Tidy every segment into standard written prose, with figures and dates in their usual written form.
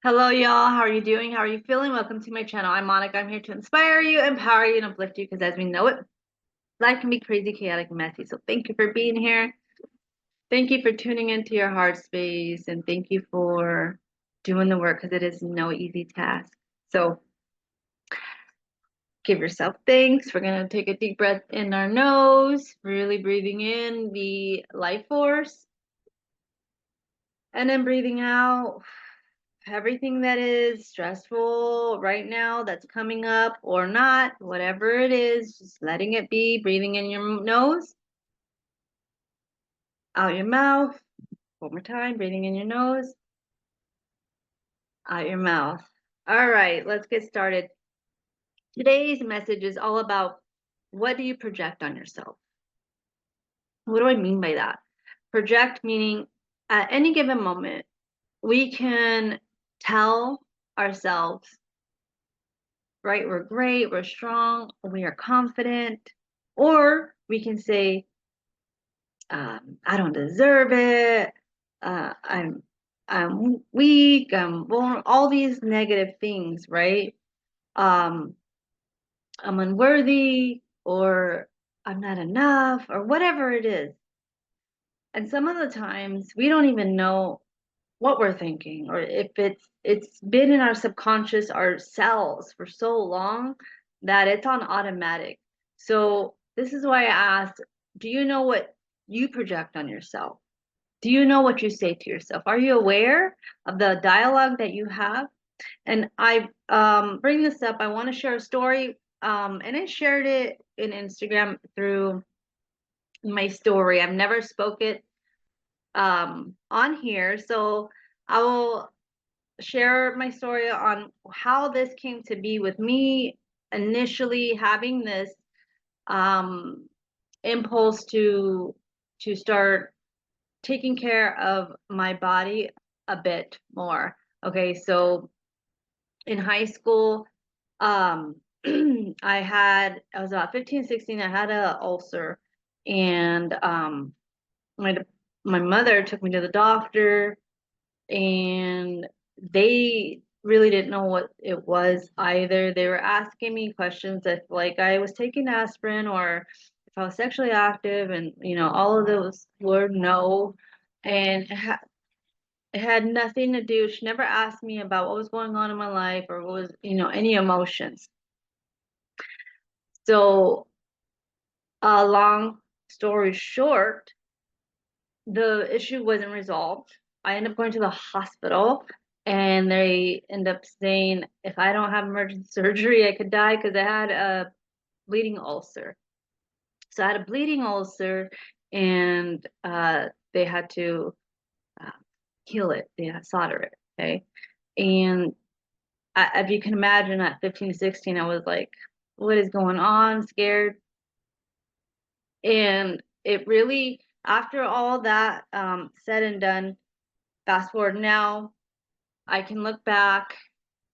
Hello, y'all. How are you doing? How are you feeling? Welcome to my channel. I'm Monica. I'm here to inspire you, empower you, and uplift you because as we know it, life can be crazy, chaotic, and messy. So thank you for being here. Thank you for tuning into your heart space, and thank you for doing the work because it is no easy task. So give yourself thanks. We're going to take a deep breath in our nose, really breathing in the life force, and then breathing out everything that is stressful right now that's coming up or not, whatever it is, just letting it be, breathing in your nose, out your mouth. One more time, breathing in your nose, out your mouth. All right, let's get started. Today's message is all about what do you project on yourself? What do I mean by that? Project meaning at any given moment, we can tell ourselves, right? We're great, we're strong, we are confident. Or we can say, I don't deserve it. Uh, I'm I'm weak. I'm vulnerable. All these negative things, right? Um, I'm unworthy, or I'm not enough, or whatever it is. And some of the times we don't even know what we're thinking, or if it's been in our subconscious, our cells for so long that it's on automatic. So this is why I asked, do you know what you project on yourself? Do you know what you say to yourself? Are you aware of the dialogue that you have? And I bring this up, I want to share a story, and I shared it in Instagram through my story. I've never spoke it on here, so I will share my story on how this came to be with me initially having this um, impulse to start taking care of my body a bit more. Okay, so in high school, um, I was about 15, 16. I had a ulcer, and my my mother took me to the doctor, and they really didn't know what it was either. They were asking me questions if like I was taking aspirin or if I was sexually active, and all of those were no. And it had nothing to do. She never asked me about what was going on in my life or what was, any emotions. So, long story short, the issue wasn't resolved. I ended up going to the hospital, and they end up saying if I don't have emergency surgery, I could die because I had a bleeding ulcer. So I had a bleeding ulcer, and they had to uh, heal it. They had to solder it. Okay. And if you can imagine, at 15, 16, I was like, what is going on? Scared. And it really, after all that said and done, fast forward now, I can look back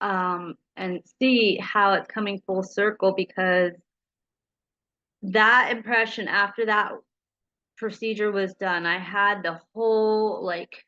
and see how it's coming full circle, because that impression after that procedure was done, I had the whole like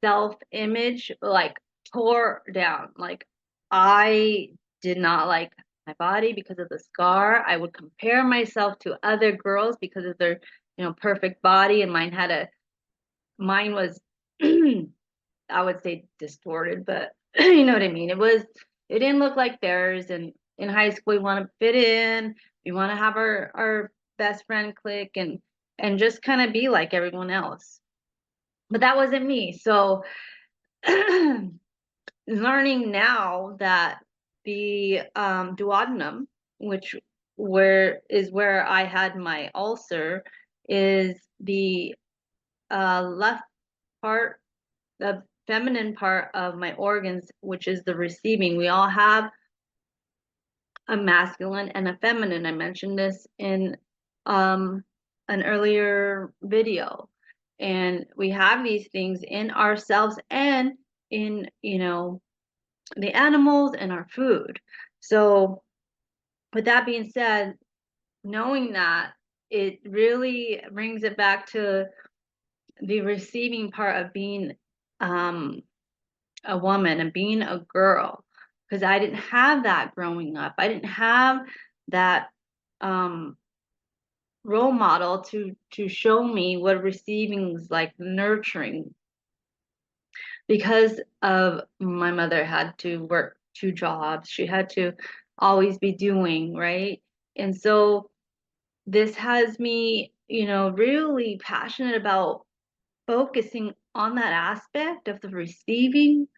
self image like tore down. Like, I did not like my body because of the scar. I would compare myself to other girls because of their, perfect body, and mine was I would say distorted, but you know what I mean? It didn't look like theirs. And in high school, we want to fit in, we want to have our best friend clique, and just kind of be like everyone else. But that wasn't me. So learning now that the duodenum, which where I had my ulcer, is the left part, the feminine part of my organs, which is the receiving. We all have a masculine and a feminine. I mentioned this in um, an earlier video. And we have these things in ourselves and in, the animals and our food. So, with that being said, knowing that, it really brings it back to the receiving part of being um, a woman and being a girl, because I didn't have that growing up. I didn't have that role model to show me what receiving is like, nurturing, because of my mother had to work 2 jobs. She had to always be doing, right? And so this has me, really passionate about focusing on that aspect of the receiving,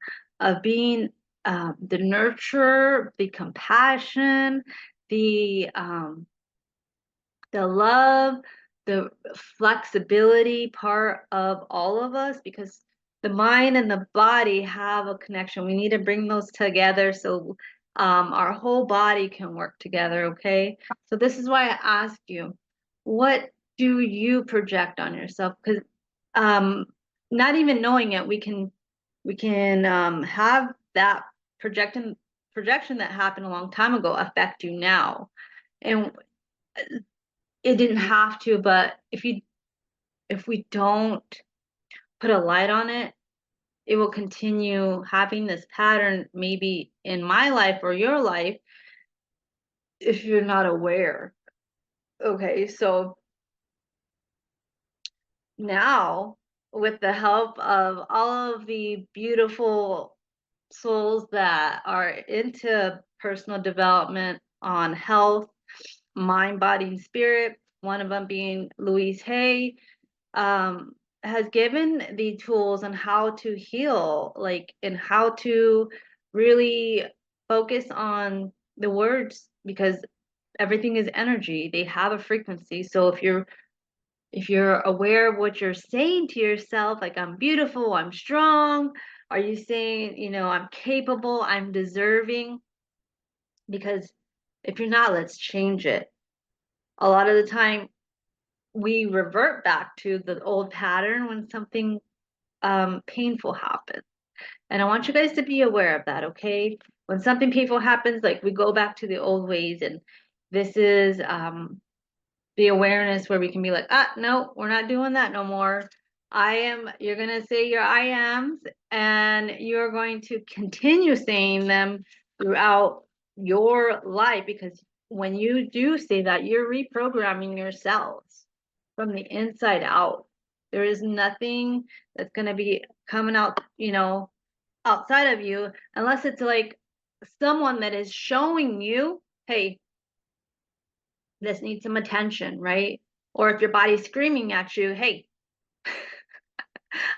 of being the nurturer, the compassion, the the love, the flexibility part of all of us, because the mind and the body have a connection. We need to bring those together so our whole body can work together, okay? So this is why I ask you, what do you project on yourself? Because not even knowing it, we can have that projection that happened a long time ago affect you now. And it didn't have to, but if we don't put a light on it, it will continue having this pattern, maybe in my life or your life, if you're not aware. Okay, so now, with the help of all of the beautiful souls that are into personal development on health, mind, body, and spirit, one of them being Louise Hay, um, has given the tools on how to heal, like, and how to really focus on the words, because everything is energy. They have a frequency. So if you're aware of what you're saying to yourself, like, I'm beautiful, I'm strong, are you saying, I'm capable, I'm deserving? Because if you're not, let's change it. A lot of the time, we revert back to the old pattern when something painful happens. And I want you guys to be aware of that, okay? When something painful happens, like, we go back to the old ways, and this is the awareness where we can be like, no, we're not doing that no more. You're going to say your I ams, and you're going to continue saying them throughout your life, because when you do say that, you're reprogramming yourselves from the inside out. There is nothing that's going to be coming out, outside of you, unless it's like someone that is showing you, hey, this needs some attention, right? Or if your body's screaming at you, hey,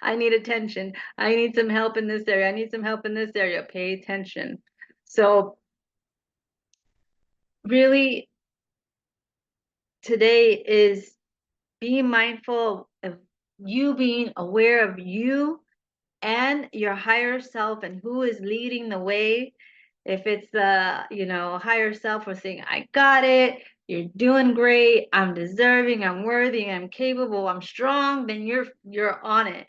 I need attention. I need some help in this area. I need some help in this area. Pay attention. So, really, today is being mindful of you, being aware of you and your higher self and who is leading the way. If it's the, higher self was saying, I got it, you're doing great, I'm deserving, I'm worthy, I'm capable, I'm strong, then you're on it.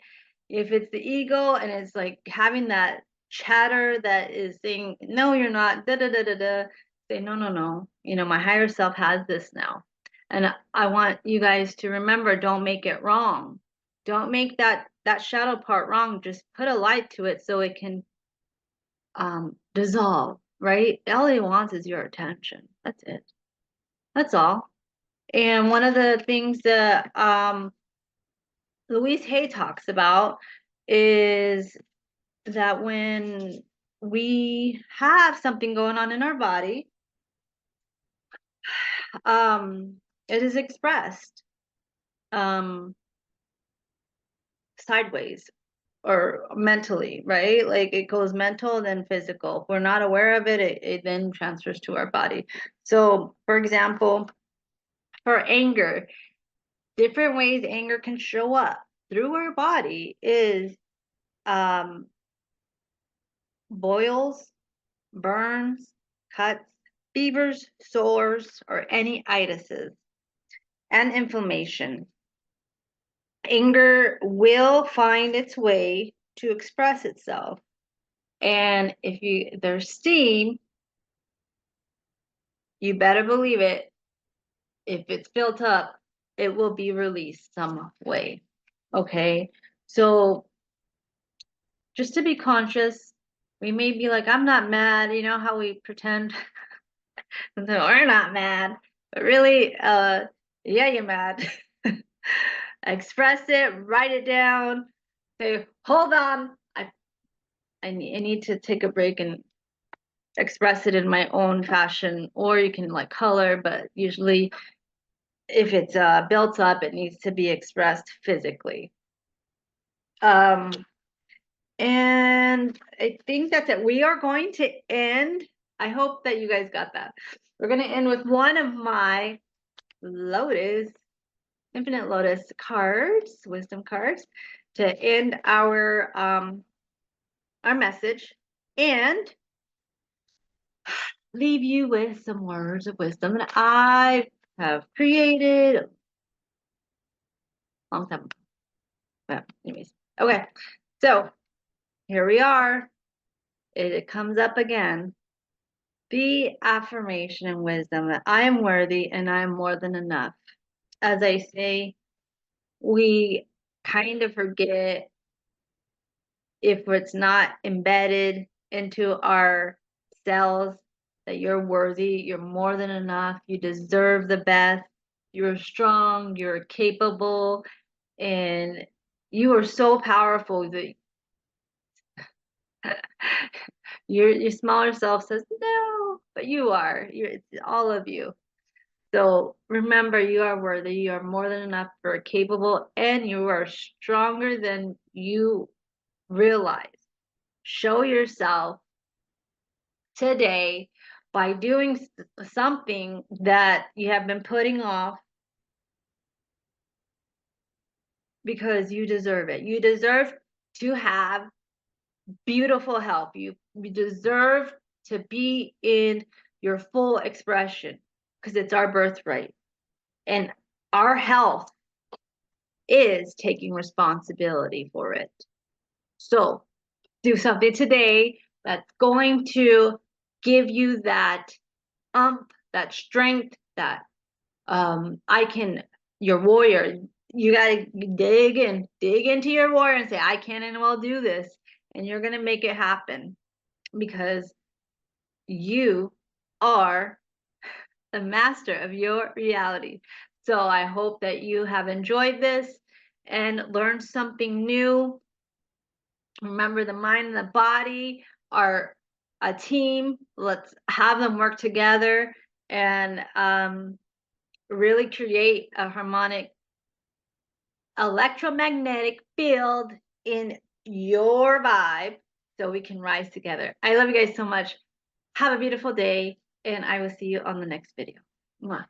If it's the ego and it's like having that chatter that is saying, no, you're not, da da da da da, say, no, no, no. My higher self has this now. And I want you guys to remember, don't make it wrong. Don't make that shadow part wrong. Just put a light to it so it can dissolve, right? All it wants is your attention. That's it. That's all. And one of the things that Louise Hay talks about is that when we have something going on in our body, it is expressed sideways or mentally, right? Like, it goes mental, then physical. If we're not aware of it, it then transfers to our body. So, for example, for anger, different ways anger can show up through our body is um, boils, burns, cuts, fevers, sores, or any itises, and inflammation. Anger will find its way to express itself. And if there's steam, you better believe it. If it's built up, it will be released some way. Okay. So just to be conscious We may be like, I'm not mad. You know how we pretend that we're not mad, but really, yeah, you're mad. Express it, write it down, say, hold on, I need to take a break and express it in my own fashion, or you can like color, but usually if it's built up, it needs to be expressed physically. And I think that's it. We are going to end. I hope that you guys got that. We're going to end with one of my Infinite Lotus cards, wisdom cards, to end our message and leave you with some words of wisdom that I have created a long time ago. But anyways, okay. So here we are. It comes up again. The affirmation and wisdom that I am worthy and I am more than enough. As I say, we kind of forget if it's not embedded into our cells that you're worthy, you're more than enough, you deserve the best, you're strong, you're capable, and you are so powerful that your smaller self says no, but you are. It's all of you. So remember, you are worthy. You are more than enough. You're capable, and you are stronger than you realize. Show yourself today by doing something that you have been putting off because you deserve it. You deserve to have beautiful health. You deserve to be in your full expression because it's our birthright. And our health is taking responsibility for it. So do something today that's going to give you that that strength, that your warrior. You gotta dig into your warrior and say, I can and will do this. And you're gonna make it happen because you are the master of your reality. So I hope that you have enjoyed this and learned something new. Remember, the mind and the body are a team. Let's have them work together and really create a harmonic electromagnetic field in your vibe so we can rise together. I love you guys so much. Have a beautiful day, and I will see you on the next video. Mwah.